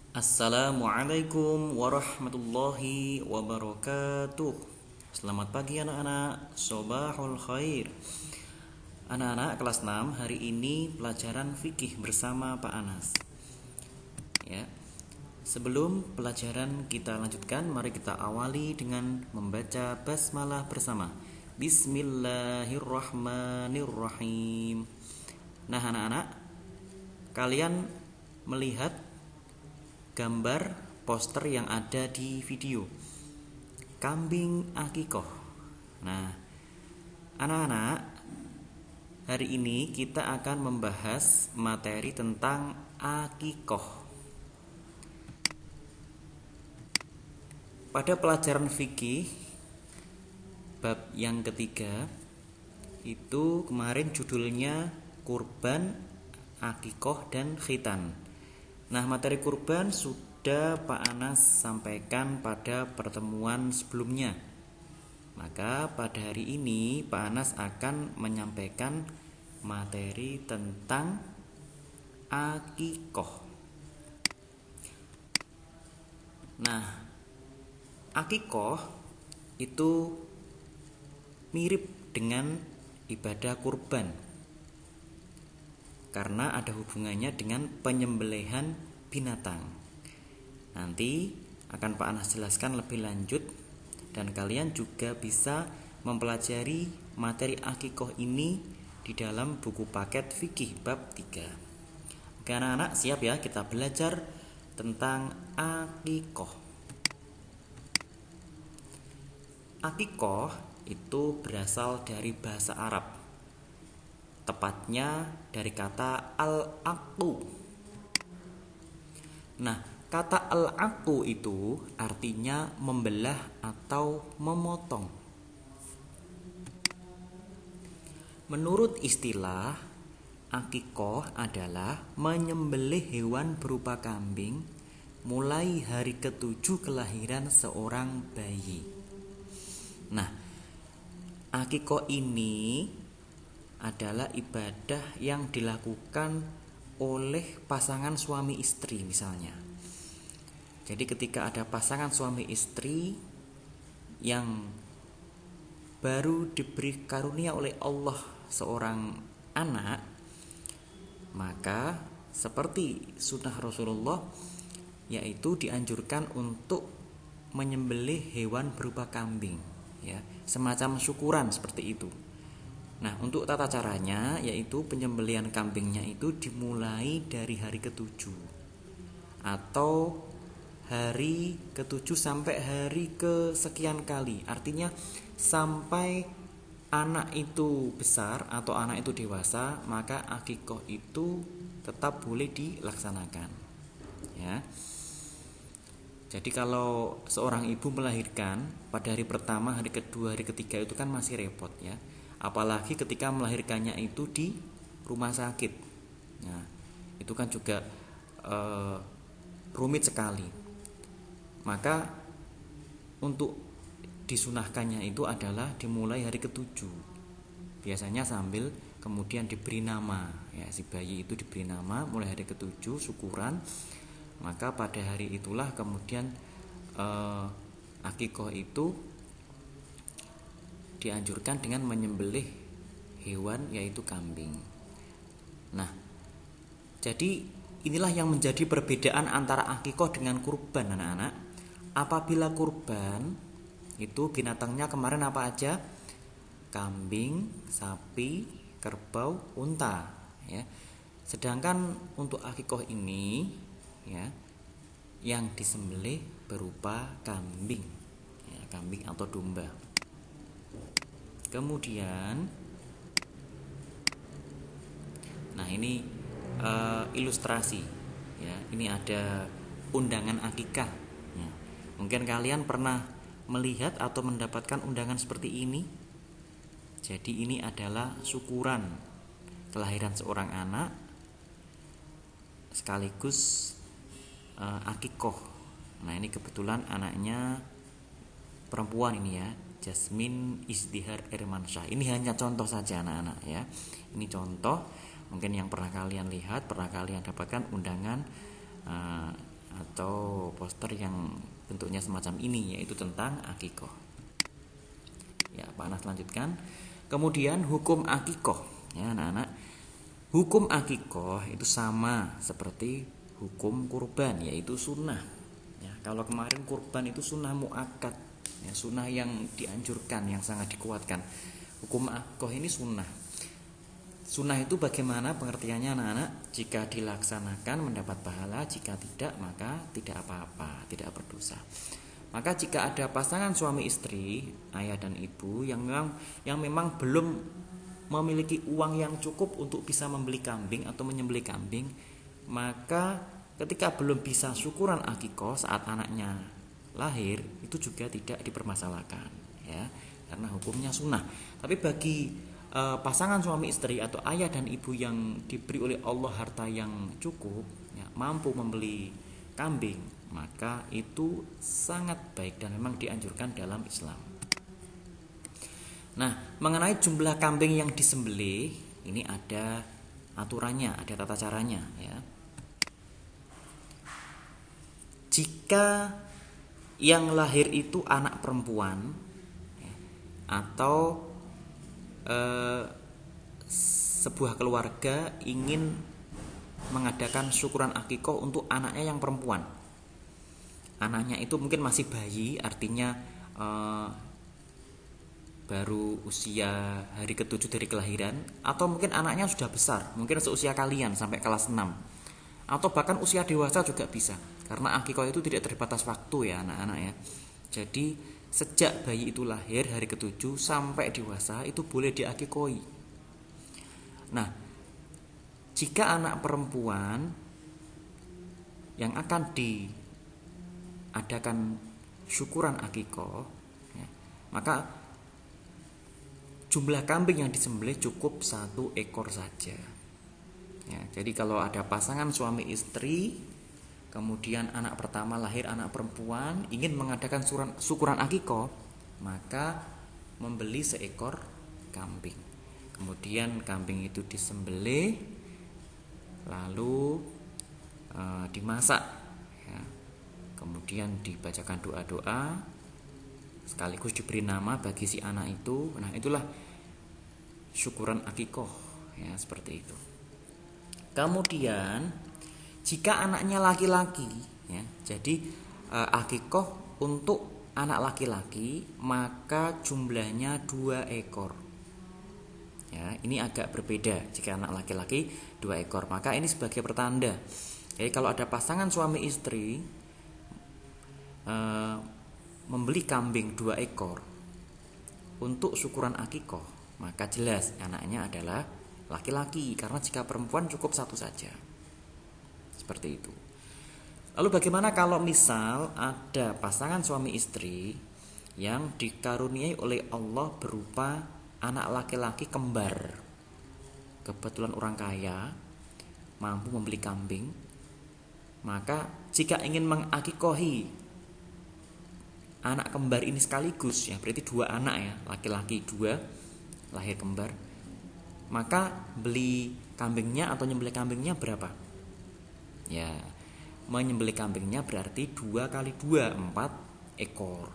Assalamualaikum warahmatullahi wabarakatuh. Selamat pagi anak-anak. Sobahul khair. Anak-anak kelas 6, hari ini pelajaran fikih bersama Pak Anas. Ya. Sebelum pelajaran kita lanjutkan, mari kita awali dengan membaca basmalah bersama. Bismillahirrahmanirrahim. Nah, anak-anak, kalian melihat gambar poster yang ada di video kambing akikoh. Nah, anak-anak, hari ini kita akan membahas materi tentang akikoh. Pada pelajaran fikih bab yang ketiga itu kemarin judulnya kurban, akikoh, dan khitan. Nah, materi kurban sudah Pak Anas sampaikan pada pertemuan sebelumnya. Maka pada hari ini Pak Anas akan menyampaikan materi tentang akikoh. Nah, akikoh itu mirip dengan ibadah kurban karena ada hubungannya dengan penyembelihan binatang. Nanti akan Pak Anas jelaskan lebih lanjut, dan kalian juga bisa mempelajari materi akikoh ini di dalam buku paket fikih bab 3. Oke anak-anak, siap ya, kita belajar tentang akikoh. Akikoh itu berasal dari bahasa Arab, tepatnya dari kata al-aqu. Nah, kata al-aqu itu artinya membelah atau memotong. Menurut istilah, akikoh adalah menyembelih hewan berupa kambing mulai hari ke-7 kelahiran seorang bayi. Nah, akikoh ini adalah ibadah yang dilakukan oleh pasangan suami istri misalnya. Jadi ketika ada pasangan suami istri yang baru diberi karunia oleh Allah seorang anak, maka seperti sunnah Rasulullah, yaitu dianjurkan untuk menyembelih hewan berupa kambing, ya, semacam syukuran seperti itu. Nah, untuk tata caranya yaitu penyembelihan kambingnya itu dimulai dari hari ke-7 atau hari ke-7 sampai hari kesekian kali. Artinya sampai anak itu besar atau anak itu dewasa, maka akikoh itu tetap boleh dilaksanakan. Ya. Jadi kalau seorang ibu melahirkan pada hari pertama, hari kedua, hari ketiga itu kan masih repot ya. Apalagi ketika melahirkannya itu di rumah sakit. Nah, itu kan juga rumit sekali. Maka untuk disunahkannya itu adalah dimulai hari ke-7. Biasanya sambil kemudian diberi nama, ya, si bayi itu diberi nama mulai hari ke-7 syukuran. Maka pada hari itulah kemudian akikoh itu dianjurkan dengan menyembelih hewan yaitu kambing. Nah, jadi inilah yang menjadi perbedaan antara akikoh dengan kurban anak-anak. Apabila kurban itu binatangnya kemarin apa aja? Kambing, sapi, kerbau, unta, ya. Sedangkan untuk akikoh ini, ya, yang disembelih berupa kambing, ya, kambing atau domba. Kemudian, nah ini ilustrasi, ya. Ini ada undangan akikah. Ya. Mungkin kalian pernah melihat atau mendapatkan undangan seperti ini. Jadi ini adalah syukuran kelahiran seorang anak sekaligus akikoh. Nah, ini kebetulan anaknya perempuan ini ya, Jasmine Izdihar Irmansyah. Ini hanya contoh saja anak-anak ya. Ini contoh, mungkin yang pernah kalian lihat, pernah kalian dapatkan undangan atau poster yang bentuknya semacam ini, yaitu tentang akikoh. Ya, Pak Anas lanjutkan. Kemudian hukum akikoh, ya anak-anak. Hukum akikoh itu sama seperti hukum kurban, yaitu sunnah. Ya, kalau kemarin kurban itu sunnah muakkad, ya, sunnah yang dianjurkan, yang sangat dikuatkan. Hukum akikoh ini sunnah. Sunnah itu bagaimana pengertiannya anak-anak? Jika dilaksanakan mendapat pahala, jika tidak maka tidak apa-apa, tidak berdosa. Maka jika ada pasangan suami istri, ayah dan ibu yang memang belum memiliki uang yang cukup untuk bisa membeli kambing atau menyembelih kambing, maka ketika belum bisa syukuran akikoh saat anaknya lahir, itu juga tidak dipermasalahkan, ya, karena hukumnya sunnah. Tapi bagi pasangan suami istri atau ayah dan ibu yang diberi oleh Allah harta yang cukup, ya, mampu membeli kambing, maka itu sangat baik dan memang dianjurkan dalam Islam. Nah, mengenai jumlah kambing yang disembelih, ini ada aturannya, ada tata caranya, ya. Jika yang lahir itu anak perempuan, ya, atau sebuah keluarga ingin mengadakan syukuran akikoh untuk anaknya yang perempuan, anaknya itu mungkin masih bayi, artinya baru usia hari ke-7 dari kelahiran, atau mungkin anaknya sudah besar, mungkin seusia kalian sampai kelas 6, atau bahkan usia dewasa juga bisa, karena akikoh itu tidak terbatas waktu, ya anak-anak, ya. Jadi sejak bayi itu lahir hari ke-7 sampai dewasa itu boleh diakikoi. Nah, jika anak perempuan yang akan diadakan syukuran akikoh, ya, maka jumlah kambing yang disembelih cukup 1 ekor saja. Ya, jadi kalau ada pasangan suami istri, kemudian anak pertama lahir anak perempuan, ingin mengadakan syukuran akikoh, maka membeli seekor kambing. Kemudian kambing itu disembelih, lalu dimasak, ya. Kemudian dibacakan doa-doa, sekaligus diberi nama bagi si anak itu. Nah, itulah syukuran akikoh, ya, seperti itu. Kemudian jika anaknya laki-laki, ya, jadi akikoh untuk anak laki-laki maka jumlahnya 2 ekor. Ya, ini agak berbeda. Jika anak laki-laki 2 ekor, maka ini sebagai pertanda. Jadi kalau ada pasangan suami istri membeli kambing 2 ekor untuk syukuran akikoh, maka jelas anaknya adalah laki-laki, karena jika perempuan cukup 1 saja. Seperti itu. Lalu bagaimana kalau misal ada pasangan suami istri yang dikaruniai oleh Allah berupa anak laki-laki kembar, kebetulan orang kaya, mampu membeli kambing, maka jika ingin mengakikohi anak kembar ini sekaligus, ya berarti 2 anak, ya, laki-laki 2 lahir kembar, maka beli kambingnya atau nyembelih kambingnya berapa? Ya, menyembelih kambingnya berarti 2 kali 2, 4 ekor.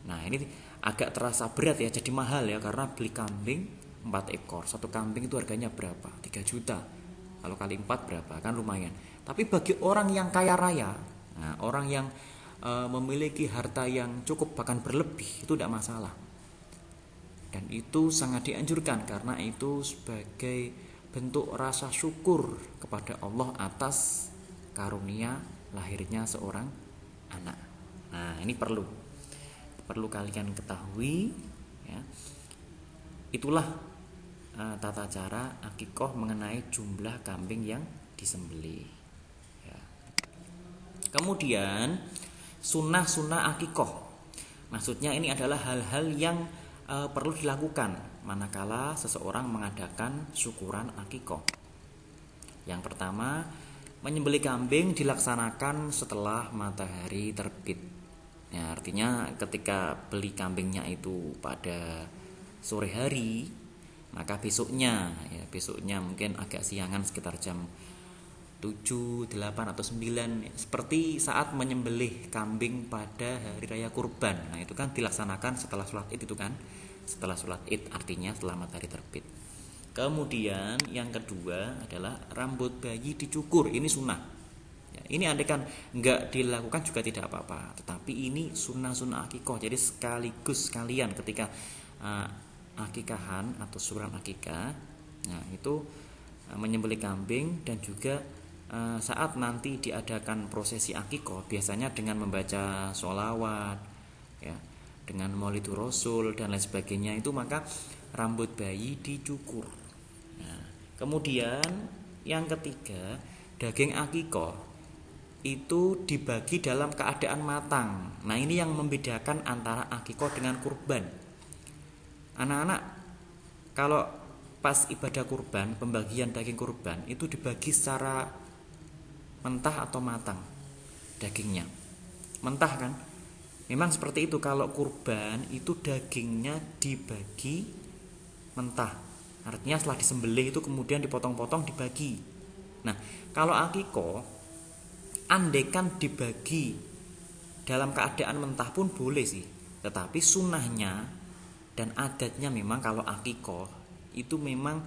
Nah, ini agak terasa berat, ya, jadi mahal, ya, karena beli kambing 4 ekor. 1 kambing itu harganya berapa? 3 juta. Kalau kali 4 berapa? Kan lumayan. Tapi bagi orang yang kaya raya, nah, orang yang memiliki harta yang cukup bahkan berlebih, itu tidak masalah. Dan itu sangat dianjurkan karena itu sebagai bentuk rasa syukur kepada Allah atas karunia lahirnya seorang anak. Nah, ini perlu kalian ketahui, ya. Itulah tata cara akikoh mengenai jumlah kambing yang disembelih, ya. Kemudian sunnah akikoh, maksudnya ini adalah hal-hal yang perlu dilakukan manakala seseorang mengadakan syukuran akikoh. Yang pertama, menyembelih kambing dilaksanakan setelah matahari terbit. Ya, artinya ketika beli kambingnya itu pada sore hari, maka besoknya mungkin agak siangan sekitar jam 7, 8 atau 9, seperti saat menyembelih kambing pada hari raya kurban. Nah, itu kan dilaksanakan setelah sholat Id itu kan. Setelah sholat Id artinya setelah matahari terbit. Kemudian yang kedua adalah rambut bayi dicukur. Ini sunnah. Ya, ini andai kan nggak dilakukan juga tidak apa-apa. Tetapi ini sunnah-sunnah akikoh. Jadi sekaligus sekalian ketika akikahan atau syukuran akikah, nah itu menyembelih kambing dan juga saat nanti diadakan prosesi akikoh biasanya dengan membaca sholawat ya, dengan maulidur rasul dan lain sebagainya itu, maka rambut bayi dicukur. Nah, kemudian yang ketiga, daging akikoh itu dibagi dalam keadaan matang. Nah, ini yang membedakan antara akikoh dengan kurban. Anak-anak kalau pas ibadah kurban, pembagian daging kurban itu dibagi secara mentah atau matang dagingnya. Mentah kan? Memang seperti itu, kalau kurban itu dagingnya dibagi mentah. Artinya setelah disembelih itu kemudian dipotong-potong dibagi. Nah, kalau akikoh andaikan dibagi dalam keadaan mentah pun boleh sih. Tetapi sunnahnya dan adatnya memang kalau akikoh itu memang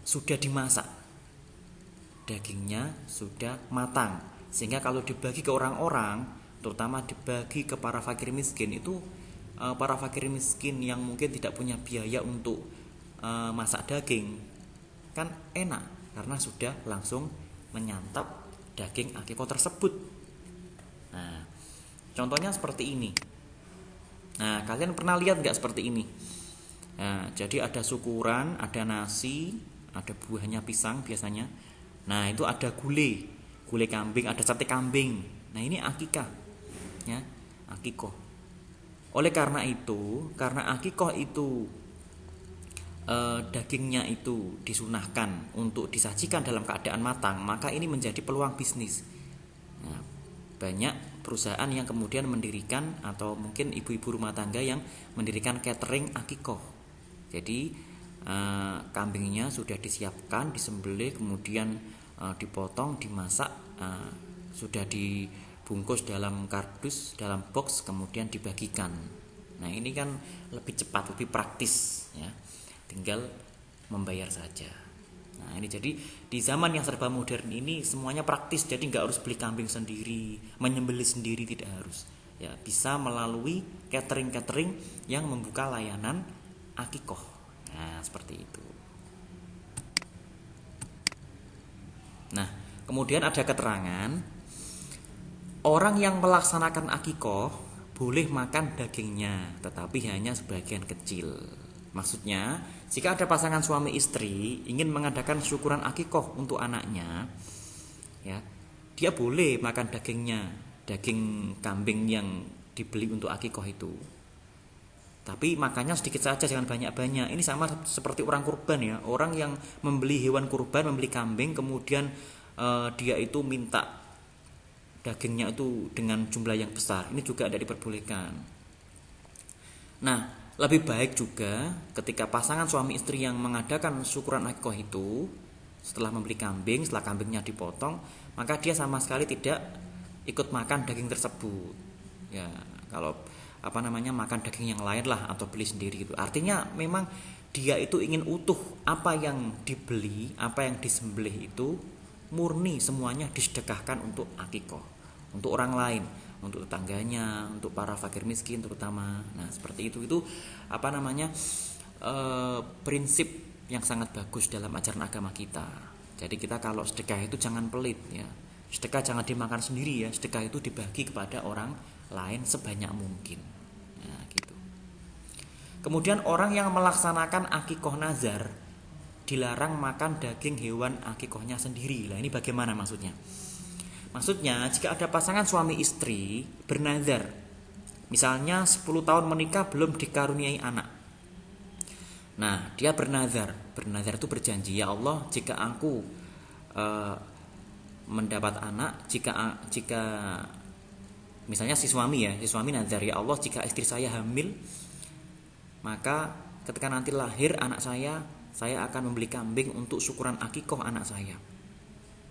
sudah dimasak, dagingnya sudah matang, sehingga kalau dibagi ke orang-orang, terutama dibagi ke para fakir miskin itu, para fakir miskin yang mungkin tidak punya biaya untuk masak daging, kan enak karena sudah langsung menyantap daging akikoh tersebut. Nah, contohnya seperti ini. Nah, kalian pernah lihat nggak seperti ini? Nah, jadi ada syukuran, ada nasi, ada buahnya pisang biasanya. Nah, itu ada gulai kambing, ada sate kambing. Nah, ini akikah, ya, akikoh. Oleh karena itu, karena akikoh itu dagingnya itu disunahkan untuk disajikan dalam keadaan matang, maka ini menjadi peluang bisnis. Nah, banyak perusahaan yang kemudian mendirikan, atau mungkin ibu-ibu rumah tangga yang mendirikan catering akikoh. Jadi kambingnya sudah disiapkan, disembelih, kemudian dipotong, dimasak, sudah dibungkus dalam kardus, dalam box, kemudian dibagikan. Nah, ini kan lebih cepat, lebih praktis ya. Tinggal membayar saja. Nah, ini jadi di zaman yang serba modern ini semuanya praktis, jadi nggak harus beli kambing sendiri, menyembelih sendiri, tidak harus. Ya, bisa melalui catering yang membuka layanan akikoh. Nah, seperti itu. Nah, kemudian ada keterangan orang yang melaksanakan akikoh boleh makan dagingnya, tetapi hanya sebagian kecil. Maksudnya, jika ada pasangan suami istri ingin mengadakan syukuran akikoh untuk anaknya, ya, dia boleh makan dagingnya, daging kambing yang dibeli untuk akikoh itu. Tapi makannya sedikit saja, jangan banyak-banyak. Ini sama seperti orang kurban ya. Orang yang membeli hewan kurban, membeli kambing, kemudian dia itu minta dagingnya itu dengan jumlah yang besar. Ini juga tidak diperbolehkan. Nah, lebih baik juga ketika pasangan suami istri yang mengadakan syukuran akikoh itu, setelah membeli kambing, setelah kambingnya dipotong, maka dia sama sekali tidak ikut makan daging tersebut. Ya, kalau makan daging yang lain lah, atau beli sendiri gitu. Artinya memang dia itu ingin utuh, apa yang dibeli, apa yang disembelih itu murni semuanya disedekahkan untuk akikoh, untuk orang lain, untuk tetangganya, untuk para fakir miskin terutama. Nah, seperti itu prinsip yang sangat bagus dalam ajaran agama kita. Jadi kita kalau sedekah itu jangan pelit ya. Sedekah jangan dimakan sendiri ya. Sedekah itu dibagi kepada orang lain sebanyak mungkin. Nah, gitu. Kemudian orang yang melaksanakan akikoh nazar dilarang makan daging hewan akikohnya sendiri. Nah, ini bagaimana maksudnya? Maksudnya, jika ada pasangan suami istri bernazar, misalnya 10 tahun menikah belum dikaruniai anak. Nah, dia bernazar itu berjanji, ya Allah, jika aku mendapat anak, jika misalnya si suami nazar, ya Allah, jika istri saya hamil, maka ketika nanti lahir anak saya akan membeli kambing untuk syukuran akikoh anak saya.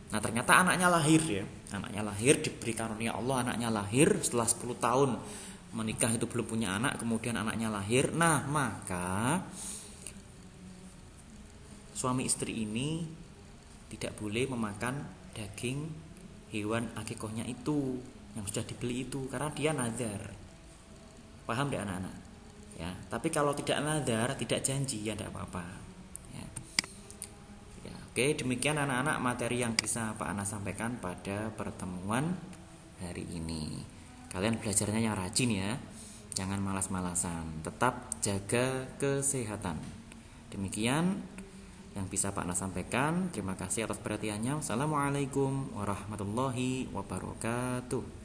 Nah ternyata anaknya lahir ya. Anaknya lahir, diberi karunia Allah, anaknya lahir setelah 10 tahun menikah itu belum punya anak, kemudian anaknya lahir. Nah maka suami istri ini tidak boleh memakan daging hewan akikohnya itu yang sudah dibeli itu, karena dia nazar. Paham tidak anak-anak? Ya, tapi kalau tidak nazar, tidak janji, ya tidak apa-apa. Ya. Ya, oke, demikian anak-anak materi yang bisa Pak Anas sampaikan pada pertemuan hari ini. Kalian belajarnya yang rajin ya, jangan malas-malasan, tetap jaga kesehatan. Demikian yang bisa Pak Anas sampaikan. Terima kasih atas perhatiannya. Wassalamualaikum warahmatullahi wabarakatuh.